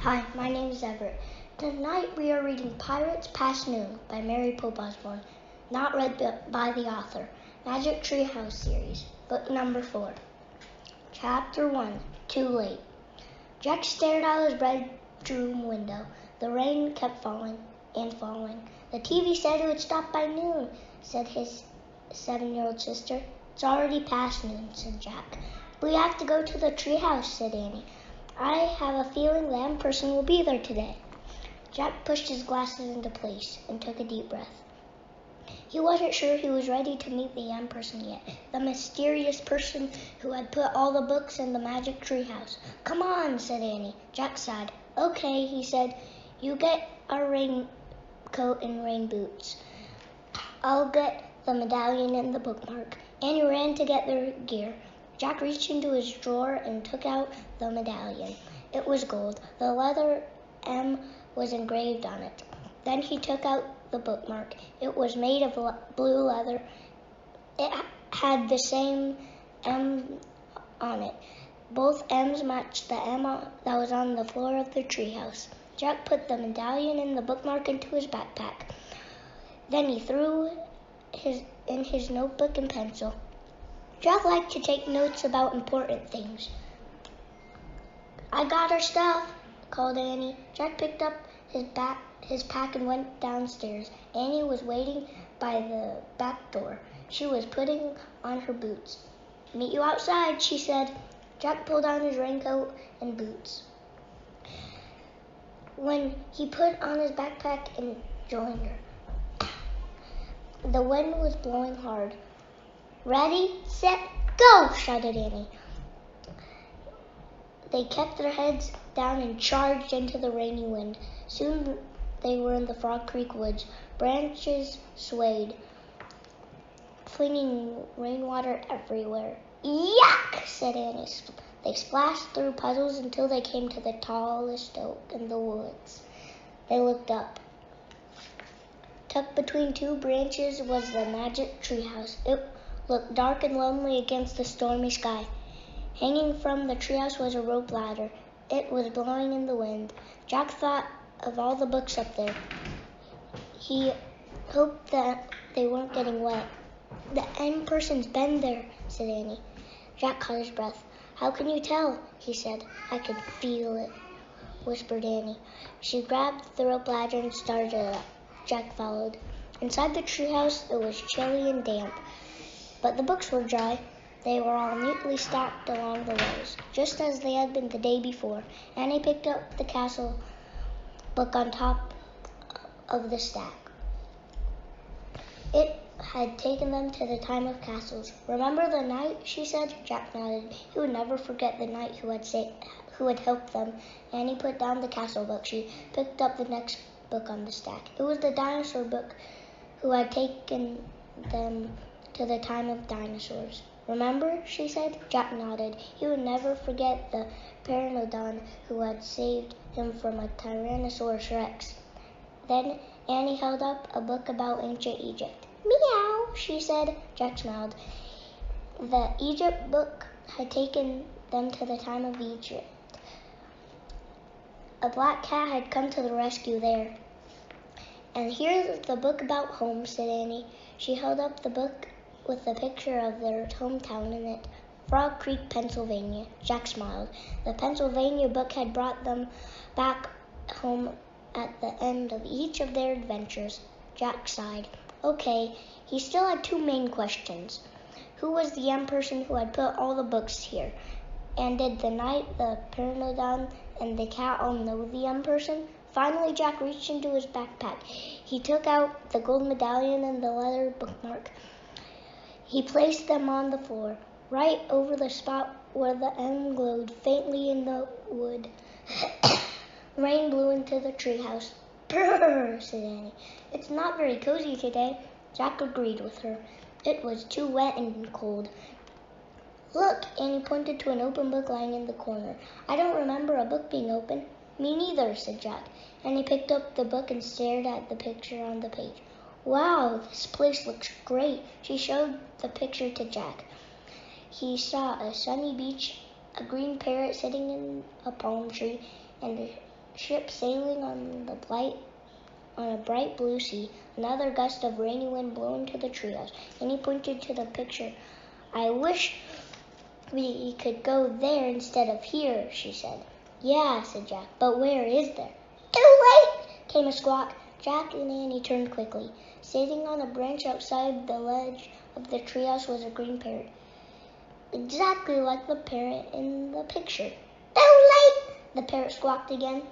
Hi, my name is Everett. Tonight we are reading Pirates Past Noon by Mary Pope Osborne, not read by the author. Magic Tree House series, book number 4. Chapter 1, Too Late. Jack stared out his bedroom window. The rain kept falling and falling. The TV said it would stop by noon, said his 7-year-old sister. It's already past noon, said Jack. We have to go to the treehouse, said Annie. I have a feeling the M person will be there today. Jack pushed his glasses into place and took a deep breath. He wasn't sure he was ready to meet the M person yet, the mysterious person who had put all the books in the magic treehouse. Come on, said Annie. Jack sighed. Okay, he said. You get a raincoat and rain boots. I'll get the medallion and the bookmark. Annie ran to get their gear. Jack reached into his drawer and took out the medallion. It was gold. The letter M was engraved on it. Then he took out the bookmark. It was made of blue leather. It had the same M on it. Both M's matched the M that was on the floor of the treehouse. Jack put the medallion and the bookmark into his backpack. Then he threw in his notebook and pencil. Jack liked to take notes about important things. I got our stuff, called Annie. Jack picked up his pack and went downstairs. Annie was waiting by the back door. She was putting on her boots. Meet you outside, she said. Jack pulled on his raincoat and boots. When he put on his backpack and joined her, the wind was blowing hard. Ready, set, go, shouted Annie. They kept their heads down and charged into the rainy wind. Soon they were in the Frog Creek woods. Branches swayed, flinging rainwater everywhere. Yuck, said Annie. They splashed through puddles until they came to the tallest oak in the woods. They looked up. Tucked between two branches was the magic treehouse. It looked dark and lonely against the stormy sky. Hanging from the treehouse was a rope ladder. It was blowing in the wind. Jack thought of all the books up there. He hoped that they weren't getting wet. The M person's been there, said Annie. Jack caught his breath. How can you tell? He said. I could feel it, whispered Annie. She grabbed the rope ladder and started it up. Jack followed. Inside the treehouse, it was chilly and damp, but the books were dry. They were all neatly stacked along the rows, just as they had been the day before. Annie picked up the castle book on top of the stack. It had taken them to the time of castles. Remember the knight, she said. Jack nodded. He would never forget the knight who had helped them. Annie put down the castle book. She picked up the next book on the stack. It was the dinosaur book who had taken them to the time of dinosaurs. Remember, she said. Jack nodded. He would never forget the Pteranodon who had saved him from a Tyrannosaurus Rex. Then Annie held up a book about ancient Egypt. Meow, she said. Jack smiled. The Egypt book had taken them to the time of Egypt. A black cat had come to the rescue there. And here's the book about home, said Annie. She held up the book with a picture of their hometown in it. Frog Creek, Pennsylvania. Jack smiled. The Pennsylvania book had brought them back home at the end of each of their adventures. Jack sighed. Okay, he still had two main questions. Who was the M person who had put all the books here? And did the knight, the Pteranodon, and the cat all know the M person? Finally, Jack reached into his backpack. He took out the gold medallion and the leather bookmark. He placed them on the floor, right over the spot where the M glowed faintly in the wood. Rain blew into the treehouse. Brrr, said Annie. It's not very cozy today. Jack agreed with her. It was too wet and cold. Look, Annie pointed to an open book lying in the corner. I don't remember a book being open. Me neither, said Jack. Annie picked up the book and stared at the picture on the page. Wow, this place looks great. She showed the picture to Jack. He saw a sunny beach, a green parrot sitting in a palm tree, and ship sailing on a bright blue sea. Another gust of rainy wind blew into the treehouse, and he pointed to the picture. "I wish we could go there instead of here," she said. "Yeah," said Jack, "but where is there?" "Too late!" came a squawk. Jack and Annie turned quickly. Sitting on a branch outside the ledge of the treehouse was a green parrot, exactly like the parrot in the picture. "Too late!" the parrot squawked again.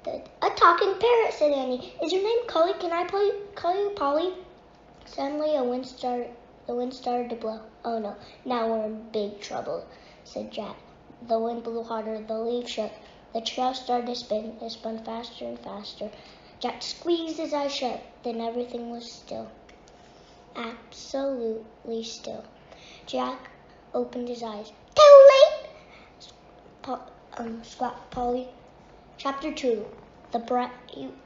"A talking parrot," said Annie. "Is your name Polly? Can I call you Polly?" Suddenly the wind started to blow. "Oh no, now we're in big trouble," said Jack. The wind blew harder, the leaves shook. The treehouse started to spin. It spun faster and faster. Jack squeezed his eyes shut. Then everything was still. Absolutely still. Jack opened his eyes. "Too late!" squawked Polly. Chapter 2. The Bright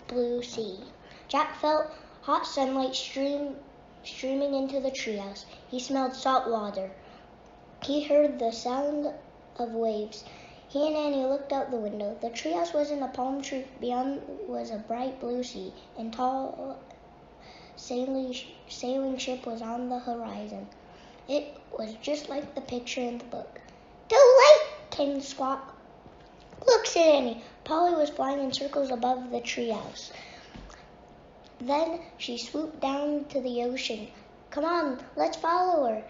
Blue Sea. Jack felt hot sunlight streaming into the treehouse. He smelled salt water. He heard the sound of waves. He and Annie looked out the window. The treehouse was in a palm tree. Beyond was a bright blue sea, and tall sailing ship was on the horizon. It was just like the picture in the book. "Too late!" came the squawk. "Look," said Annie. Polly was flying in circles above the treehouse. Then she swooped down to the ocean. "Come on, let's follow her.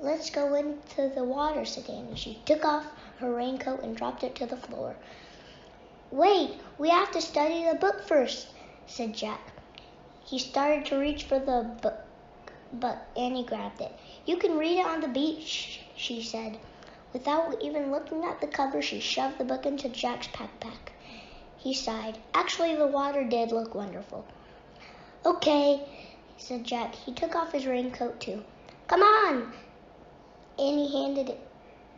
Let's go into the water," said Annie. She took off her raincoat and dropped it to the floor. "Wait, we have to study the book first," said Jack. He started to reach for the book, but Annie grabbed it. "You can read it on the beach," she said. Without even looking at the cover, she shoved the book into Jack's backpack. He sighed. Actually, the water did look wonderful. "Okay," said Jack. He took off his raincoat too. "Come on!" Annie handed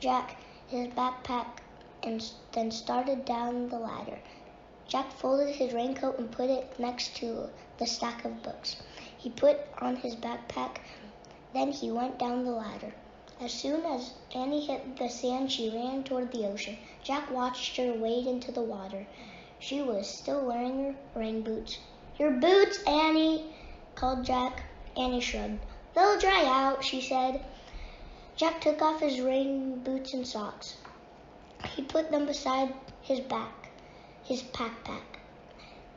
Jack his backpack and then started down the ladder. Jack folded his raincoat and put it next to the stack of books. He put on his backpack, then he went down the ladder. As soon as Annie hit the sand, she ran toward the ocean. Jack watched her wade into the water. She was still wearing her rain boots. "Your boots, Annie," called Jack. Annie shrugged. "They'll dry out," she said. Jack took off his rain boots and socks. He put them beside his backpack.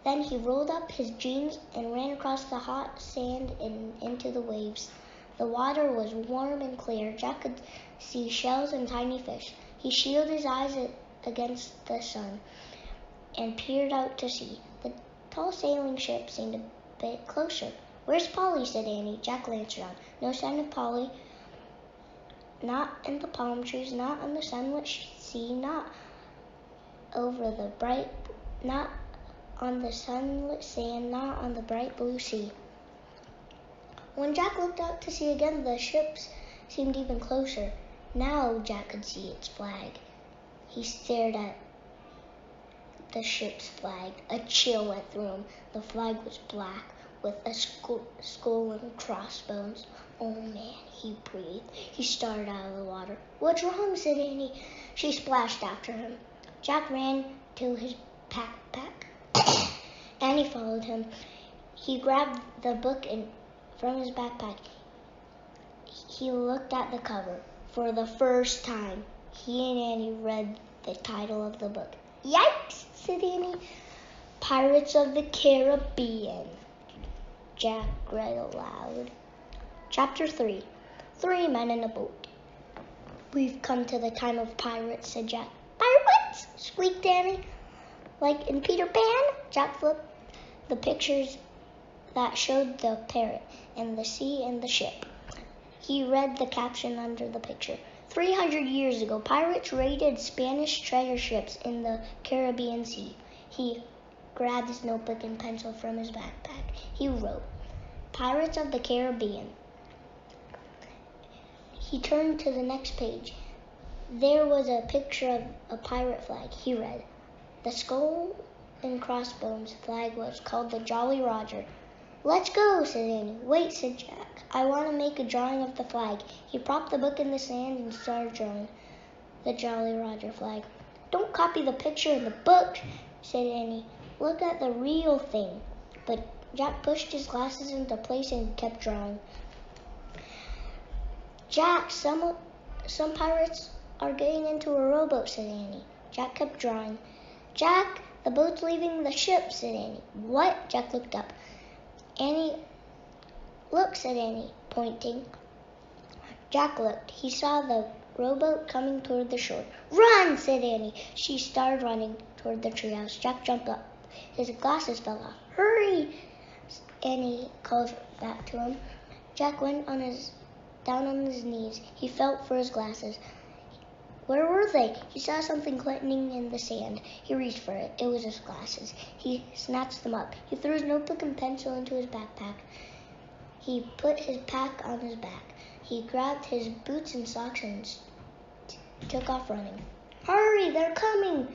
Then he rolled up his jeans and ran across the hot sand and into the waves. The water was warm and clear. Jack could see shells and tiny fish. He shielded his eyes against the sun and peered out to sea. The tall sailing ship seemed a bit closer. "Where's Polly?" said Annie. Jack glanced around. No sign of Polly. Not in the palm trees, not on the sunlit sea, not on the sunlit sand, not on the bright blue sea. When Jack looked out to sea again, the ship seemed even closer. Now Jack could see its flag. He stared at the ship's flag. A chill went through him. The flag was black with a skull and crossbones. "Oh man," he breathed. He started out of the water. "What's wrong?" said Annie. She splashed after him. Jack ran to his backpack. Annie followed him. He grabbed the book from his backpack. He looked at the cover. For the first time, he and Annie read the title of the book. "Yikes," said Annie. "Pirates of the Caribbean," Jack read aloud. Chapter 3. 3 Men in a Boat. "We've come to the time of pirates," said Jack. "Pirates?" squeaked Annie. "Like in Peter Pan?" Jack flipped the pictures that showed the parrot and the sea and the ship. He read the caption under the picture. 300 years ago, pirates raided Spanish treasure ships in the Caribbean Sea. He grabbed his notebook and pencil from his backpack. He wrote, "Pirates of the Caribbean." He turned to the next page. There was a picture of a pirate flag. He read, "The skull and crossbones flag was called the Jolly Roger." "Let's go," said Annie. "Wait," said Jack. "I want to make a drawing of the flag." He propped the book in the sand and started drawing the Jolly Roger flag. "Don't copy the picture in the book," said Annie. Look at the real thing. But Jack pushed his glasses into place and kept drawing. Jack, some pirates are getting into a rowboat, said Annie. Jack kept drawing. Jack, the boat's leaving the ship, said Annie. What? Jack looked up. Annie, look, said Annie, pointing. Jack looked. He saw the rowboat coming toward the shore. Run, said Annie. She started running toward the treehouse. Jack jumped up. His glasses fell off. Hurry, Annie called back to him. Jack went down on his knees. He felt for his glasses. Where were they? He saw something glistening in the sand. He reached for it. It was his glasses. He snatched them up. He threw his notebook and pencil into his backpack. He put his pack on his back. He grabbed his boots and socks and took off running. Hurry, they're coming!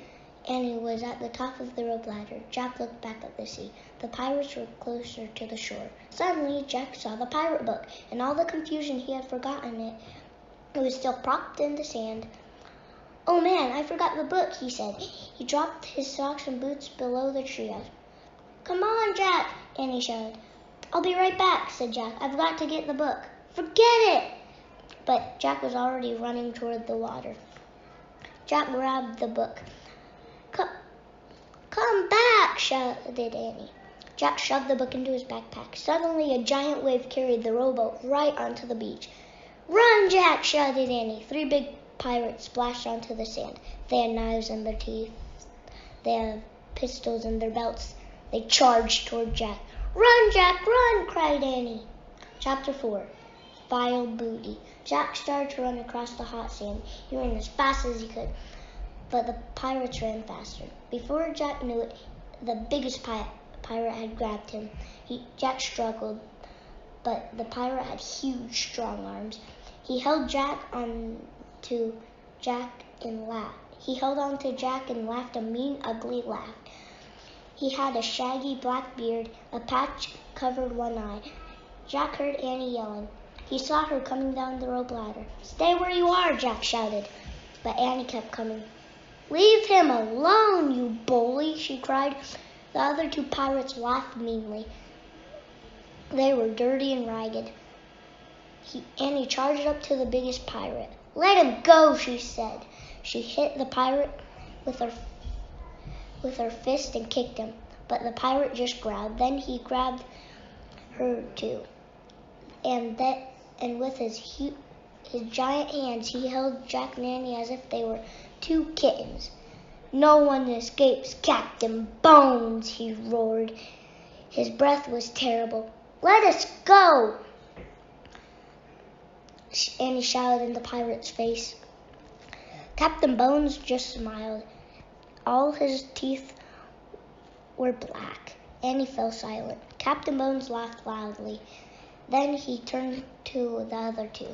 Annie was at the top of the rope ladder. Jack looked back at the sea. The pirates were closer to the shore. Suddenly, Jack saw the pirate book. In all the confusion, he had forgotten it. It was still propped in the sand. Oh man, I forgot the book, he said. He dropped his socks and boots below the treehouse. Come on, Jack, Annie shouted. I'll be right back, said Jack. I've got to get the book. Forget it! But Jack was already running toward the water. Jack grabbed the book. Come back, shouted Annie. Jack shoved the book into his backpack. Suddenly, a giant wave carried the rowboat right onto the beach. Run, Jack, shouted Annie. 3 big pirates splashed onto the sand. They had knives in their teeth. They had pistols in their belts. They charged toward Jack. Run, Jack, run, cried Annie. Chapter 4. Vile Booty. Jack started to run across the hot sand. He ran as fast as he could, but the pirates ran faster. Before Jack knew it, the biggest pirate had grabbed him. Jack struggled, but the pirate had huge, strong arms. He held on to Jack and laughed a mean, ugly laugh. He had a shaggy black beard. A patch covered one eye. Jack heard Annie yelling. He saw her coming down the rope ladder. Stay where you are, Jack shouted. But Annie kept coming. Leave him alone, you bully, she cried. The other 2 pirates laughed meanly. They were dirty and ragged. Annie charged up to the biggest pirate. Let him go, she said. She hit the pirate with her fist and kicked him. But the pirate just growled. Then he grabbed her too. And with his giant hands, he held Jack and Annie as if they were 2 kittens. No one escapes Captain Bones, he roared. His breath was terrible. Let us go, Annie shouted in the pirate's face. Captain Bones just smiled. All his teeth were black. Annie fell silent. Captain Bones laughed loudly. Then he turned to the other 2.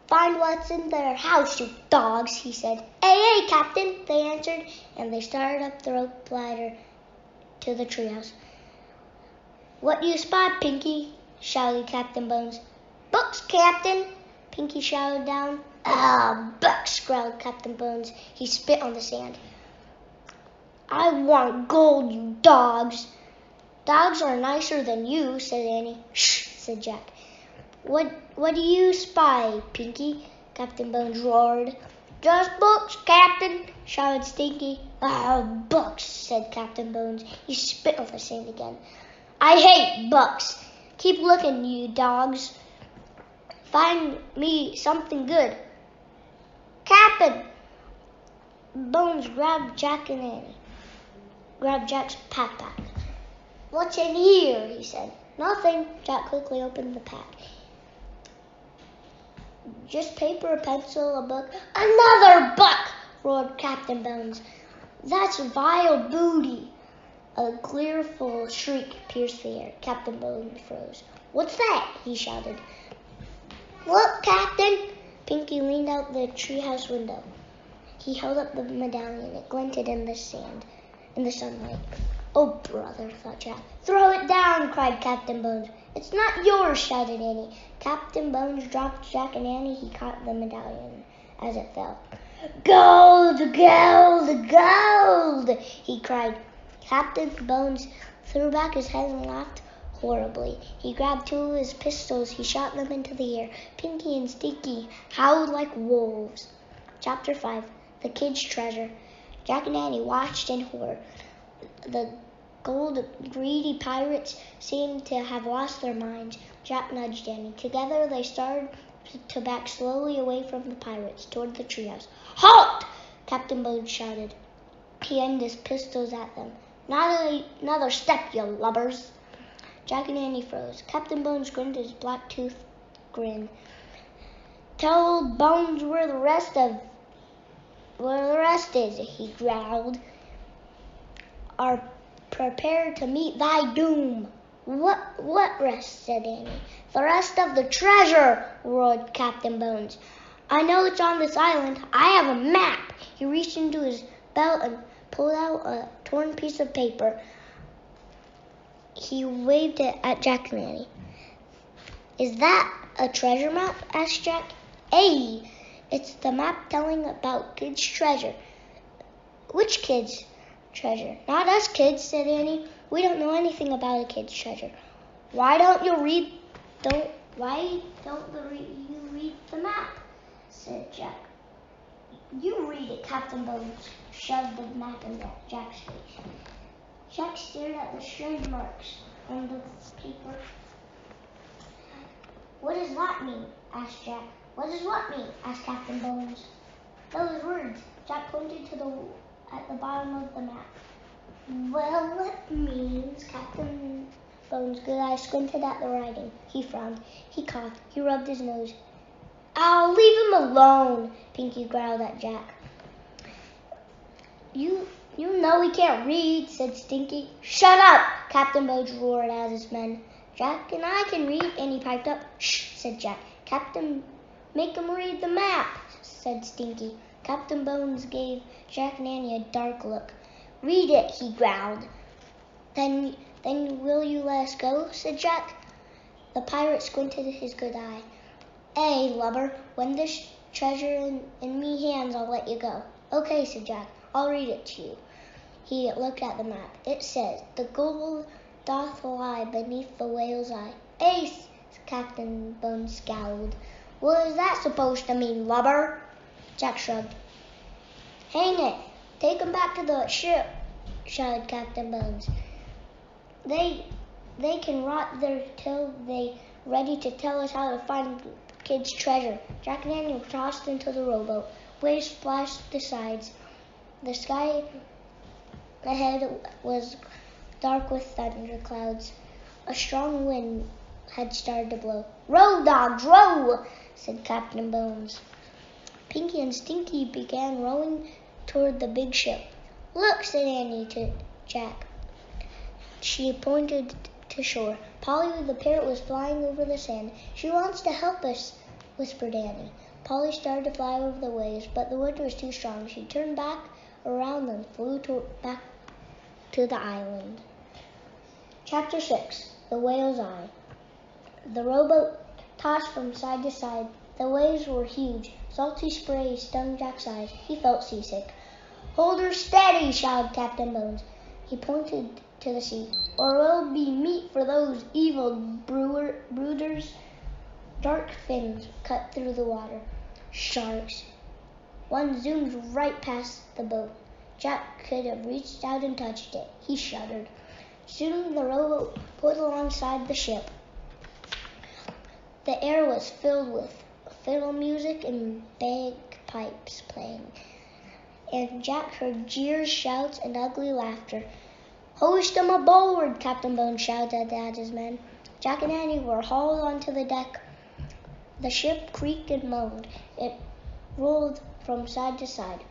Find what's in their house, you dogs, he said. Hey, Captain, they answered, and they started up the rope ladder to the treehouse. What do you spot, Pinky? Shouted Captain Bones. Books, Captain, Pinky shouted down. Books, growled Captain Bones. He spit on the sand. I want gold, you dogs. Dogs are nicer than you, said Annie. Shh, said Jack. What do you spy, Pinky? Captain Bones roared. Just books, Captain, shouted Stinky. Books, said Captain Bones. He spit on the sand again. I hate books. Keep looking, you dogs. Find me something good. Captain! Bones grabbed Jack and Annie. Grabbed Jack's backpack. What's in here? He said. Nothing. Jack quickly opened the pack. Just paper, a pencil, a book. Another book! Roared Captain Bones. That's vile booty. A gleeful shriek pierced the air. Captain Bones froze. What's that? He shouted. Look, Captain! Pinky leaned out the treehouse window. He held up the medallion. It glinted in the sunlight. Oh, brother, thought Jack. Throw it down, cried Captain Bones. It's not yours, shouted Annie. Captain Bones dropped Jack and Annie. He caught the medallion as it fell. Gold, gold, gold, he cried. Captain Bones threw back his head and laughed horribly. He grabbed two of his pistols. He shot them into the air. Pinky and Stinky howled like wolves. Chapter 5. The Kid's Treasure. Jack and Annie watched in horror. The gold-greedy pirates seemed to have lost their minds. Jack nudged Annie. Together they started to back slowly away from the pirates toward the treehouse. Halt! Captain Bones shouted. He aimed his pistols at them. Not another step, you lubbers. Jack and Annie froze. Captain Bones grinned his black-toothed grin. Tell old Bones where the rest is, he growled. Are prepared to meet thy doom. What rest? Said Annie. The rest of the treasure, roared Captain Bones. I know it's on this island. I have a map. He reached into his belt and pulled out a torn piece of paper. He waved it at Jack and Annie. Is that a treasure map? Asked Jack. Hey, it's the map telling about Kid's treasure. Which kid's treasure? Not us kids, said Annie. We don't know anything about a kid's treasure. Why don't you read you read the map? Said Jack. You read it, Captain Bones shoved the map in Jack's face. Jack stared at the strange marks on the paper. What does that mean? Asked Jack. What does what mean? Asked Captain Bones. Those words. Jack pointed at the bottom of the map. Well, it means Captain Bones' good eye squinted at the writing. He frowned. He coughed. He rubbed his nose. I'll leave him alone, Pinky growled at Jack. You know he can't read, said Stinky. Shut up, Captain Bones roared at his men. Jack and I can read, Annie piped up. Shh, said Jack. Captain, make him read the map, said Stinky. Captain Bones gave Jack and Annie a dark look. Read it, he growled. Then will you let us go, said Jack. The pirate squinted his good eye. Hey, lubber, when this treasure in me hands, I'll let you go. Okay, said Jack. I'll read it to you. He looked at the map. It says, the gold doth lie beneath the whale's eye. Ace, Captain Bones scowled. What is that supposed to mean, lubber? Jack shrugged. Hang it. Take 'em back to the ship, shouted Captain Bones. They can rot there till they ready to tell us how to find Kid's treasure. Jack and Annie were tossed into the rowboat. Waves splashed the sides. The sky ahead was dark with thunderclouds. A strong wind had started to blow. Row, dogs, row, said Captain Bones. Pinky and Stinky began rowing toward the big ship. Look, said Annie to Jack. She pointed to shore. Polly the parrot was flying over the sand. She wants to help us, whispered Annie. Polly started to fly over the waves, but the wind was too strong. She turned back around and flew back to the island. Chapter 6. The Whale's Eye. The rowboat tossed from side to side. The waves were huge. Salty spray stung Jack's eyes. He felt seasick. Hold her steady, shouted Captain Bones. He pointed to the sea. Or we'll be meat for those evil brooders. Dark fins cut through the water. Sharks. One zoomed right past the boat. Jack could have reached out and touched it. He shuddered. Soon the rowboat pulled alongside the ship. The air was filled with fiddle music and bagpipes playing, and Jack heard jeers, shouts, and ugly laughter. Hoist 'em aboard, Captain Bones shouted at his men. Jack and Annie were hauled onto the deck. The ship creaked and moaned. It rolled from side to side.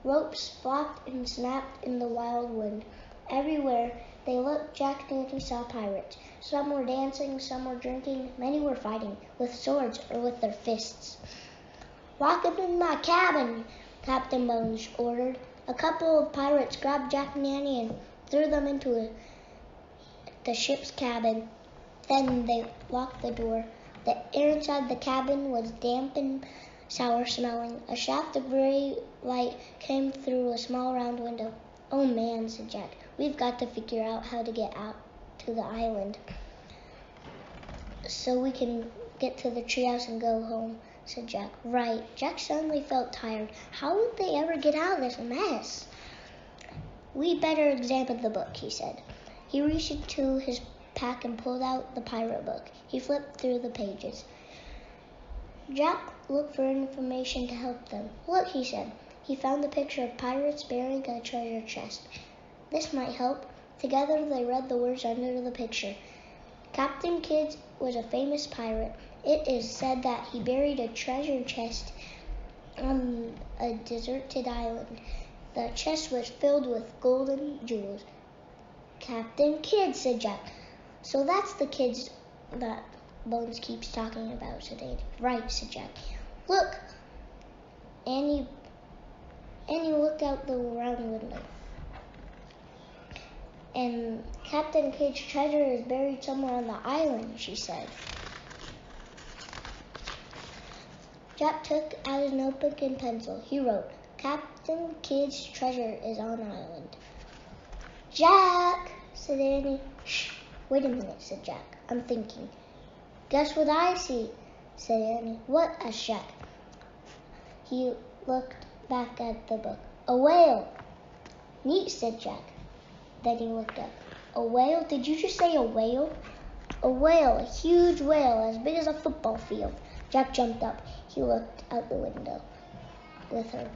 Ropes flopped and snapped in the wild wind. Everywhere they looked, Jack and Annie saw pirates. Some were dancing, some were drinking, many were fighting, with swords or with their fists. Lock 'em in my cabin, Captain Bones ordered. A couple of pirates grabbed Jack and Annie and threw them into the ship's cabin. Then they locked the door. The air inside the cabin was damp and sour-smelling. A shaft of gray light came through a small round window. "Oh man," said Jack, "we've got to figure out how to get out to the island so we can get to the treehouse and go home," said Jack. "Right." Jack suddenly felt tired. How would they ever get out of this mess? "We better examine the book," he said. He reached into his pack and pulled out the pirate book. He flipped through the pages. Jack looked for information to help them. "Look," he said. He found a picture of pirates burying a treasure chest. "This might help." Together they read the words under the picture. Captain Kidd was a famous pirate. It is said that he buried a treasure chest on a deserted island. The chest was filled with gold and jewels. "Captain Kidd," said Jack. "So that's the kids that Bones keeps talking about," said Annie. "Right," said Jack. "Look!" Annie looked out the round window. "And Captain Kidd's treasure is buried somewhere on the island," she said. Jack took out his notebook and pencil. He wrote, "Captain Kidd's treasure is on island." "Jack," said Annie. "Shh, wait a minute," said Jack. "I'm thinking." "Guess what I see," said Annie. "What?" asked Jack. He looked back at the book. "A whale." "Neat," said Jack. Then he looked up. "A whale? Did you just say a whale?" "A whale, a huge whale, as big as a football field." Jack jumped up. He looked out the window with her.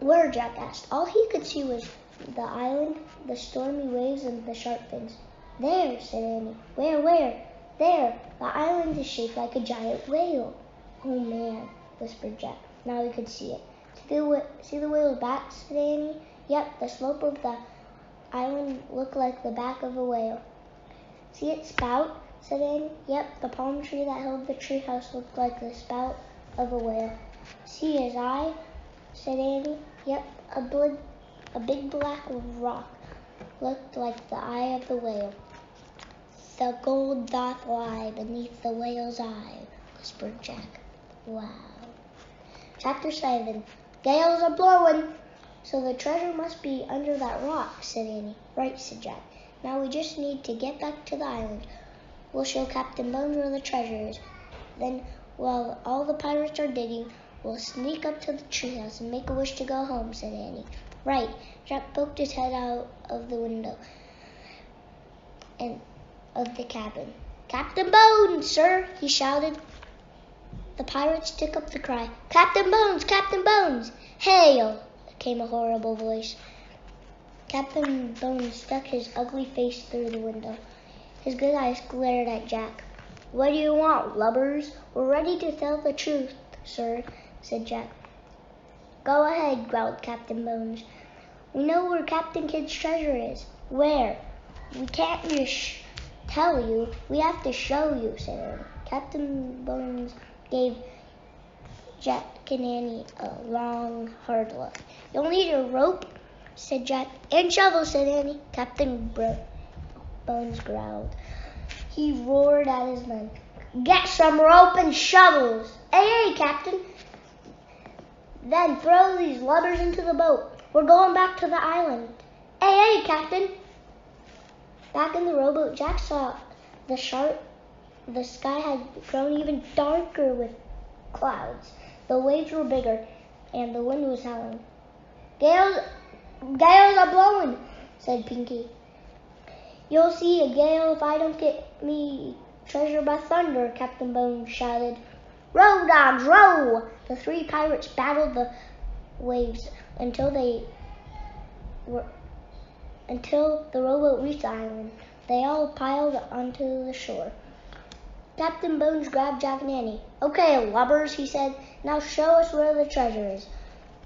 "Where?" Jack asked. All he could see was the island, the stormy waves, and the sharp fins. "There," said Annie. Where?" "There. The island is shaped like a giant whale." "Oh man," whispered Jack. Now he could see it. "See the whale's back?" said Annie. "Yep, the slope of the island looked like the back of a whale." "See its spout?" said Annie. "Yep, the palm tree that held the treehouse looked like the spout of a whale." "See his eye?" said Annie. "Yep, a big black rock looked like the eye of the whale." "The gold doth lie beneath the whale's eye," whispered Jack. "Wow." Chapter 7. "Gales are blowing." "So the treasure must be under that rock," said Annie. "Right," said Jack. "Now we just need to get back to the island. We'll show Captain Bones where the treasure is. Then, while all the pirates are digging, we'll sneak up to the treehouse and make a wish to go home," said Annie. "Right." Jack poked his head out of the window and of the cabin. "Captain Bones, sir!" he shouted. The pirates took up the cry. "Captain Bones! Captain Bones!" "Hail!" came a horrible voice. Captain Bones stuck his ugly face through the window. His good eyes glared at Jack. "What do you want, lubbers?" "We're ready to tell the truth, sir," said Jack. "Go ahead," growled Captain Bones. "We know where Captain Kidd's treasure is." "Where?" "We can't just tell you. We have to show you," said Annie. Captain Bones gave Jack and Annie a long, hard look. "You'll need a rope," said Jack. "And shovel," said Annie. Captain Bones growled. He roared at his men. "Get some rope and shovels." Hey, Captain!" "Then throw these lubbers into the boat. We're going back to the island." Hey, Captain!" Back in the rowboat, Jack saw the sky had grown even darker with clouds. The waves were bigger, and the wind was howling. Gales are blowing," said Pinky. "You'll see a gale if I don't get me treasure by thunder," Captain Bones shouted. "Row, dogs, row!" The three pirates battled the waves until the rowboat reached the island. They all piled onto the shore. Captain Bones grabbed Jack and Annie. "Okay, lubbers," he said. "Now show us where the treasure is."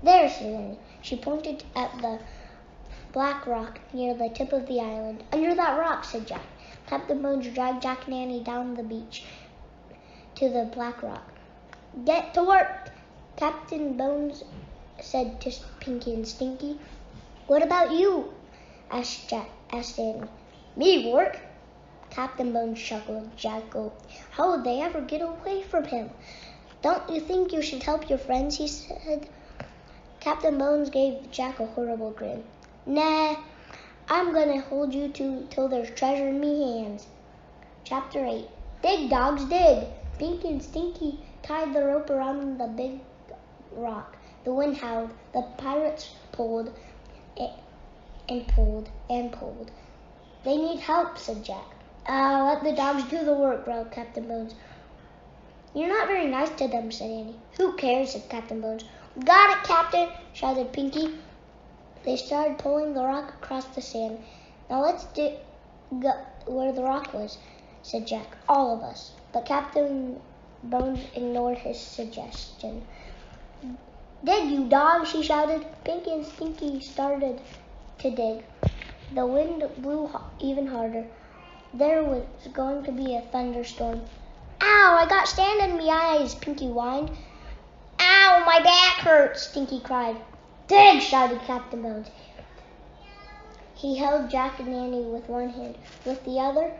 "There," said Annie. She pointed at the black rock near the tip of the island. "Under that rock," said Jack. Captain Bones dragged Jack and Annie down the beach to the black rock. "Get to work," Captain Bones said to Pinky and Stinky. "What about you?" asked Annie. "Me work?" Captain Bones chuckled. Jack gulped. How would they ever get away from him? Don't you think you should help your friends? He said. Captain Bones gave Jack a horrible grin. Nah, I'm gonna hold you two till there's treasure in me hands. Chapter 8. Dig, dogs, dig! Pinky and Stinky tied the rope around the big rock. The wind howled. The pirates pulled and pulled and pulled. They need help, said Jack. Let the dogs do the work, growled Captain Bones. You're not very nice to them, said Annie. Who cares, said Captain Bones. Got it, Captain, shouted Pinky. They started pulling the rock across the sand. Now let's dig where the rock was, said Jack. All of us. But Captain Bones ignored his suggestion. Dig, you dogs, he shouted. Pinky and Stinky started to dig. The wind blew even harder. There was going to be a thunderstorm. Ow, I got sand in my eyes, Pinky whined. Ow, my back hurts, Stinky cried. Dig, shouted Captain Bones. He held Jack and Annie with one hand. With the other,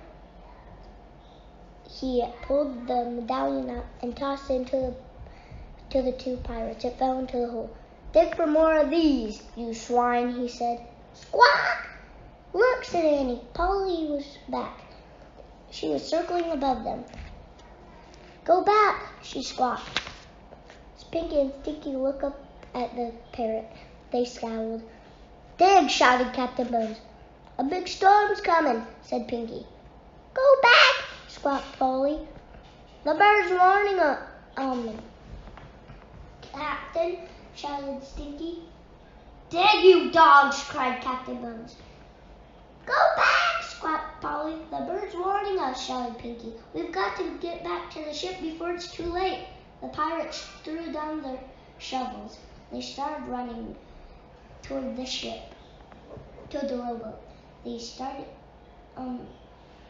he pulled the medallion out and tossed it to the two pirates. It fell into the hole. Dig for more of these, you swine, he said. Squawk! Look, said Annie. Polly was back. She was circling above them. Go back, she squawked. Pinky and Stinky looked up at the parrot. They scowled. Dig, shouted Captain Bones. A big storm's coming, said Pinky. Go back, squawked Polly. The bird's warning them. Captain, shouted Stinky. Dig, you dogs, cried Captain Bones. Go back, squawked Polly. The bird's warning us, shouted Pinky. We've got to get back to the ship before it's too late. The pirates threw down their shovels. They started running toward the ship, toward the rowboat. They started,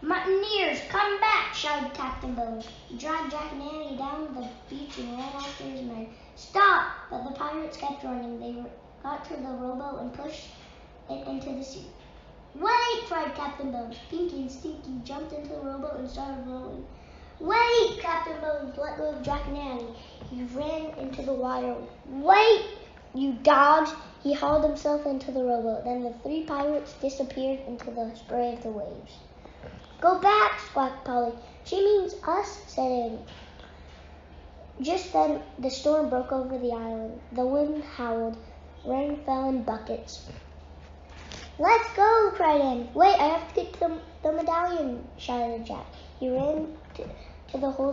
Mutineers, come back, shouted Captain Bones. He dragged Jack and Annie down the beach and ran after his men. Stop! But the pirates kept running. They got to the rowboat and pushed it into the sea. Wait, cried Captain Bones. Pinky and Stinky jumped into the rowboat and started rowing. Wait, Captain Bones let go of Jack and Annie. He ran into the water. Wait, you dogs! He hauled himself into the rowboat. Then the three pirates disappeared into the spray of the waves. Go back, squawked Polly. She means us, said Annie. Just then the storm broke over the island. The wind howled. Rain fell in buckets. Let's go, cried Annie. Wait, I have to get to the medallion, shouted Jack. He ran to the hole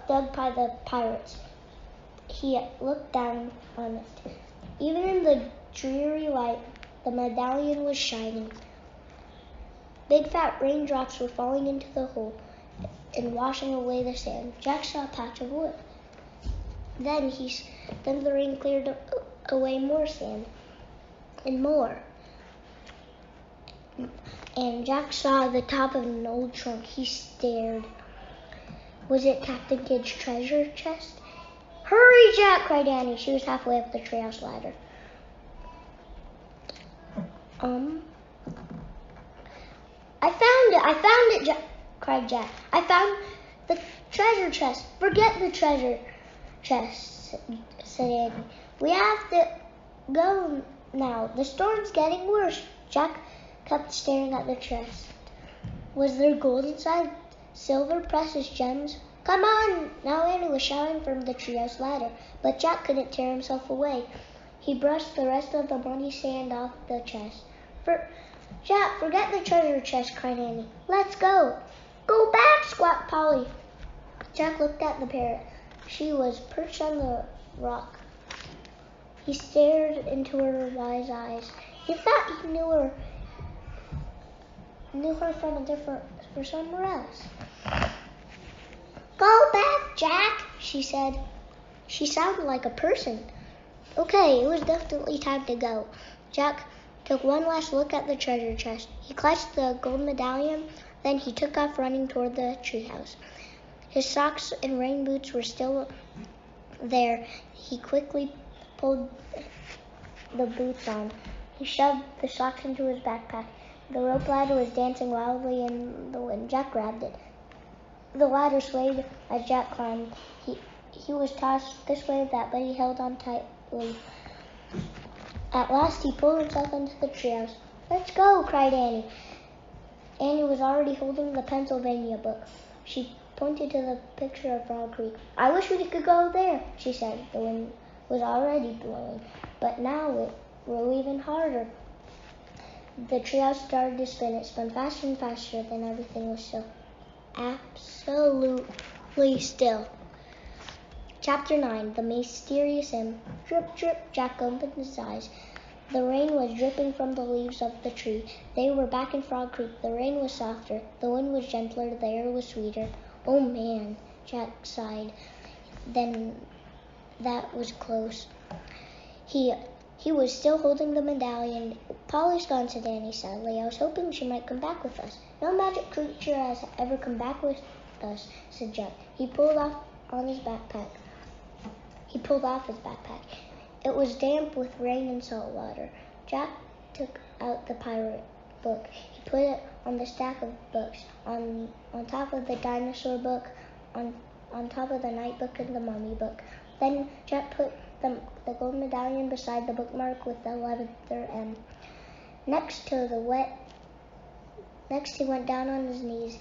dug by the pirates. He looked down on it. Even in the dreary light, the medallion was shining. Big fat raindrops were falling into the hole and washing away the sand. Jack saw a patch of wood. Then the rain cleared away more sand and more. And Jack saw the top of an old trunk. He stared. Was it Captain Kidd's treasure chest? Hurry, Jack, cried Annie. She was halfway up the treehouse ladder. I found it, Jack, cried Jack. I found the treasure chest. Forget the treasure chest, said Annie. We have to go now. The storm's getting worse. Jack kept staring at the chest. Was there gold inside? Silver, precious gems? Come on! Now Annie was shouting from the treehouse ladder, but Jack couldn't tear himself away. He brushed the rest of the muddy sand off the chest. Jack, forget the treasure chest, cried Annie. Let's go. Go back, squawked Polly. Jack looked at the parrot. She was perched on the rock. He stared into her wise eyes. He thought he knew her from somewhere else. Go back, Jack, she said. She sounded like a person. Okay, it was definitely time to go. Jack took one last look at the treasure chest. He clutched the gold medallion, then he took off running toward the treehouse. His socks and rain boots were still there. He quickly pulled the boots on. He shoved the socks into his backpack. The rope ladder was dancing wildly in the wind. Jack grabbed it. The ladder swayed as Jack climbed. He was tossed this way and that, but he held on tightly. At last he pulled himself into the treehouse. "Let's go!" cried Annie. Annie was already holding the Pennsylvania book. She pointed to the picture of Frog Creek. "I wish we could go there," she said. The wind was already blowing, but now it blew even harder. The treehouse started to spin. It spun faster and faster, then everything was still. Absolutely still. Chapter 9, The Mysterious Hymn. Drip, drip, Jack opened his eyes. The rain was dripping from the leaves of the tree. They were back in Frog Creek. The rain was softer. The wind was gentler. The air was sweeter. "Oh, man," Jack sighed. Then that was close. He was still holding the medallion. "Polly's gone," said Annie sadly. "I was hoping she might come back with us." "No magic creature has ever come back with us," said Jack. He pulled off his backpack. It was damp with rain and salt water. Jack took out the pirate book. He put it on the stack of books, on top of the dinosaur book, on top of the night book and the mummy book. Then Jack put the gold medallion beside the bookmark with the letter M. Next he went down on his knees.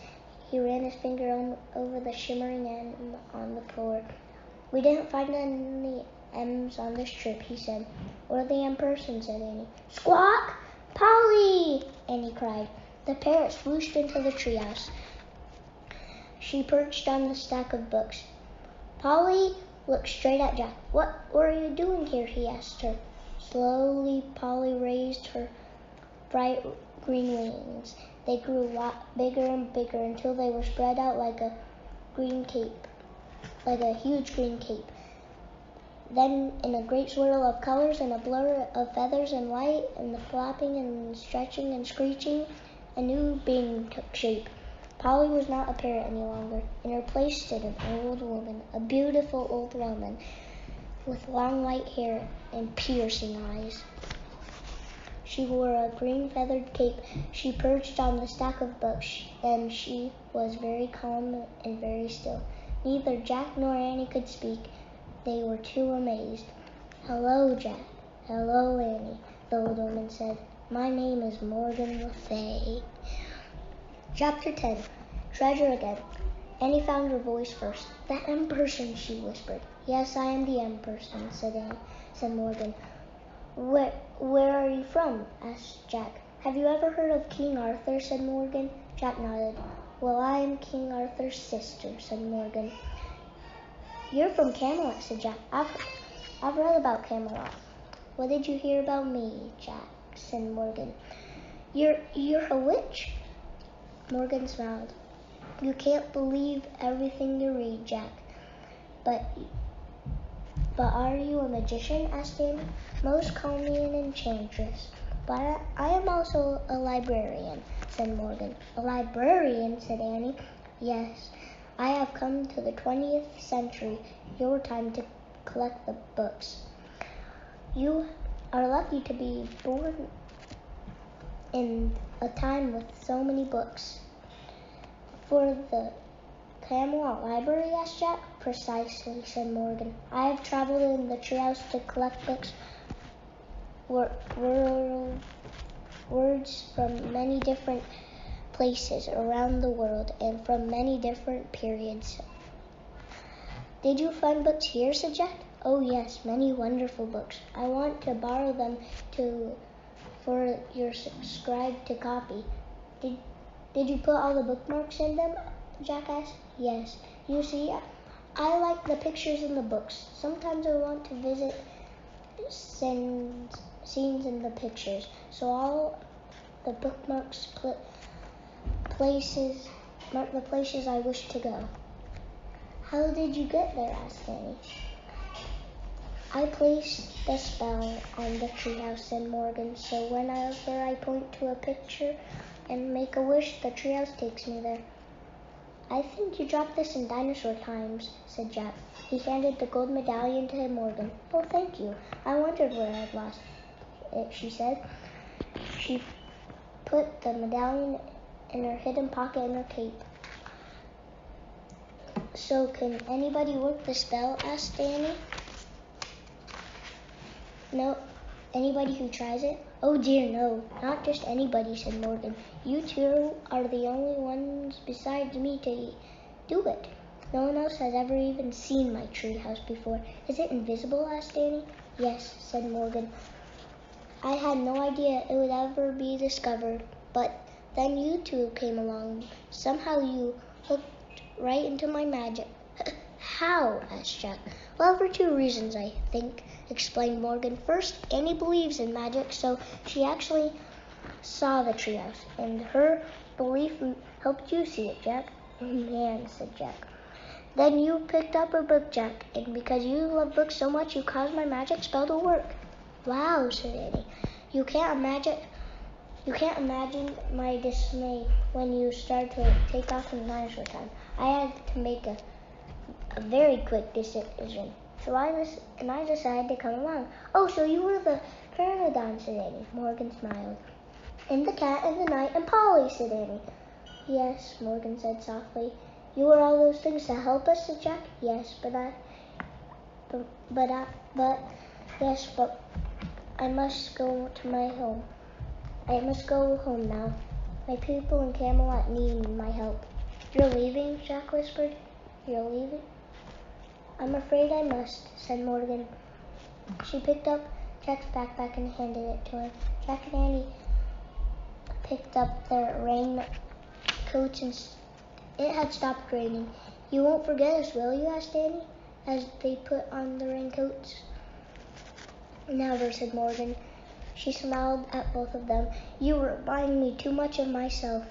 He ran his finger over the shimmering M on the floor. "We didn't find any M's on this trip," he said. "Or the M person," said Annie. "Squawk! Polly!" Annie cried. The parrot swooshed into the treehouse. She perched on the stack of books. Polly looked straight at Jack. What are you doing here?" he asked her. Slowly, Polly raised her bright green wings. They grew bigger and bigger until they were spread out like a huge green cape. Then, in a great swirl of colors and a blur of feathers and light, and the flapping and stretching and screeching, a new being took shape. Polly was not a parrot any longer. In her place stood an old woman, a beautiful old woman, with long white hair and piercing eyes. She wore a green feathered cape. She perched on the stack of books, and she was very calm and very still. Neither Jack nor Annie could speak. They were too amazed. "Hello, Jack. Hello, Annie," the old woman said. "My name is Morgan Le Fay." Chapter 10, Treasure Again. Annie found her voice first. "The M person," she whispered. "Yes, I am the M person," said Morgan. Where are you from?" asked Jack. "Have you ever heard of King Arthur?" said Morgan. Jack nodded. "Well, I am King Arthur's sister," said Morgan. "You're from Camelot," said Jack. I've read about Camelot." "What did you hear about me, Jack?" said Morgan. You're a witch." Morgan smiled. "You can't believe everything you read, Jack. But are you a magician?" asked Annie. "Most call me an enchantress. But I am also a librarian," said Morgan. "A librarian?" said Annie. "Yes. I have come to the 20th century, your time, to collect the books. You are lucky to be born in a time with so many books." "For the Camelot Library?" asked Jack. "Precisely," said Morgan. "I have traveled in the treehouse to collect books, words from many different places around the world and from many different periods." "Did you find books here?" said Jack. "Oh yes, many wonderful books. I want to borrow them for your scribe to copy." Did you put all the bookmarks in them?" Jack asked. "Yes. You see, I like the pictures in the books. Sometimes I want to visit scenes in the pictures, so all the bookmarks mark the places I wish to go." "How did you get there?" asked Annie. "I placed the spell on the treehouse," said Morgan, "so whenever I point to a picture and make a wish, the treehouse takes me there." "I think you dropped this in dinosaur times," said Jack. He handed the gold medallion to Morgan. "Oh, thank you. I wondered where I'd lost it," she said. She put the medallion in her hidden pocket in her cape. So can anybody work the spell? Asked Danny. No. Anybody who tries it? Oh dear, no. Not just anybody, said Morgan. You two are the only ones besides me to do it. No one else has ever even seen my treehouse before. Is it invisible? Asked Danny. Yes, said Morgan. I had no idea it would ever be discovered, but then you two came along. Somehow you hooked right into my magic. How? Asked Jack. Well, for two reasons, I think, explained Morgan. First, Annie believes in magic, so she actually saw the treehouse, and her belief helped you see it, Jack. Man, said Jack. Then you picked up a book, Jack, and because you love books so much, you caused my magic spell to work. Wow, said Annie. You can't imagine my dismay when you started to take off in dinosaur time. I had to make a very quick decision. So I decided to come along. Oh, so you were the Pteranodon, said Annie. Morgan smiled. And the cat and the knight and Polly, said Annie. Yes, Morgan said softly. You were all those things to help us, said Jack. Yes, but I must go to my home. I must go home now. My people in Camelot need my help. You're leaving? Jack whispered. You're leaving? I'm afraid I must, said Morgan. She picked up Jack's backpack and handed it to him. Jack and Annie picked up their raincoats and it had stopped raining. You won't forget us, will you? Asked Annie, as they put on the raincoats. Never, said Morgan. She smiled at both of them. You remind me too much of myself.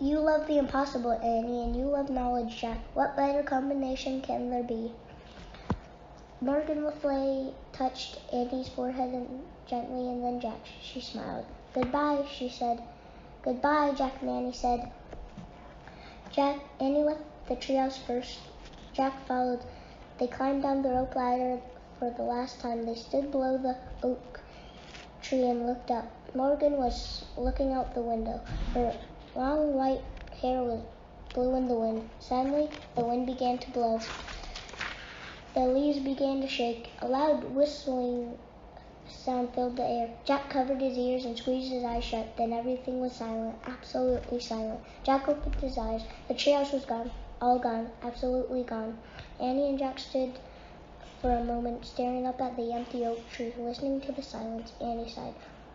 You love the impossible, Annie, and you love knowledge, Jack. What better combination can there be? Morgan Le Fay touched Annie's forehead gently, and then Jack. She smiled. Goodbye, she said. Goodbye, Jack and Annie said. Annie left the treehouse first. Jack followed. They climbed down the rope ladder for the last time. They stood below the oak tree and looked up. Morgan was looking out the window. Her long white hair blew in the wind. Suddenly, the wind began to blow. The leaves began to shake. A loud whistling sound filled the air. Jack covered his ears and squeezed his eyes shut. Then everything was silent, absolutely silent. Jack opened his eyes. The treehouse was gone, all gone, absolutely gone. Annie and Jack stood for a moment, staring up at the empty oak tree, listening to the silence. Annie sighed.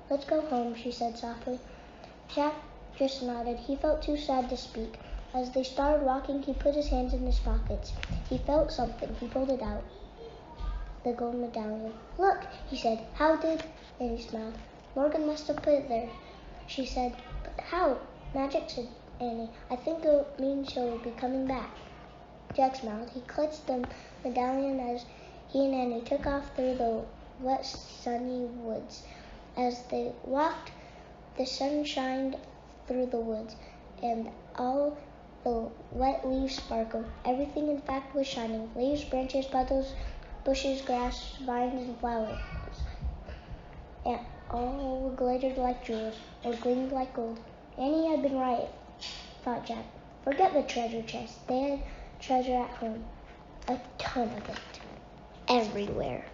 Let's go home, she said softly. Jack just nodded. He felt too sad to speak. As they started walking, he put his hands in his pockets. He felt something. He pulled it out. The gold medallion. Look, he said. How did... And he smiled. Morgan must have put it there. She said, but how? Magic, said Annie. I think it means she'll be coming back. Jack smiled. He clutched the medallion as he and Annie took off through the wet, sunny woods. As they walked, the sun shined through the woods, and all the wet leaves sparkled. Everything, in fact, was shining. Leaves, branches, puddles, bushes, grass, vines, and flowers. And all glittered like jewels, or gleamed like gold. Annie had been right, thought Jack. Forget the treasure chest. They had treasure at home. A ton of it. Everywhere.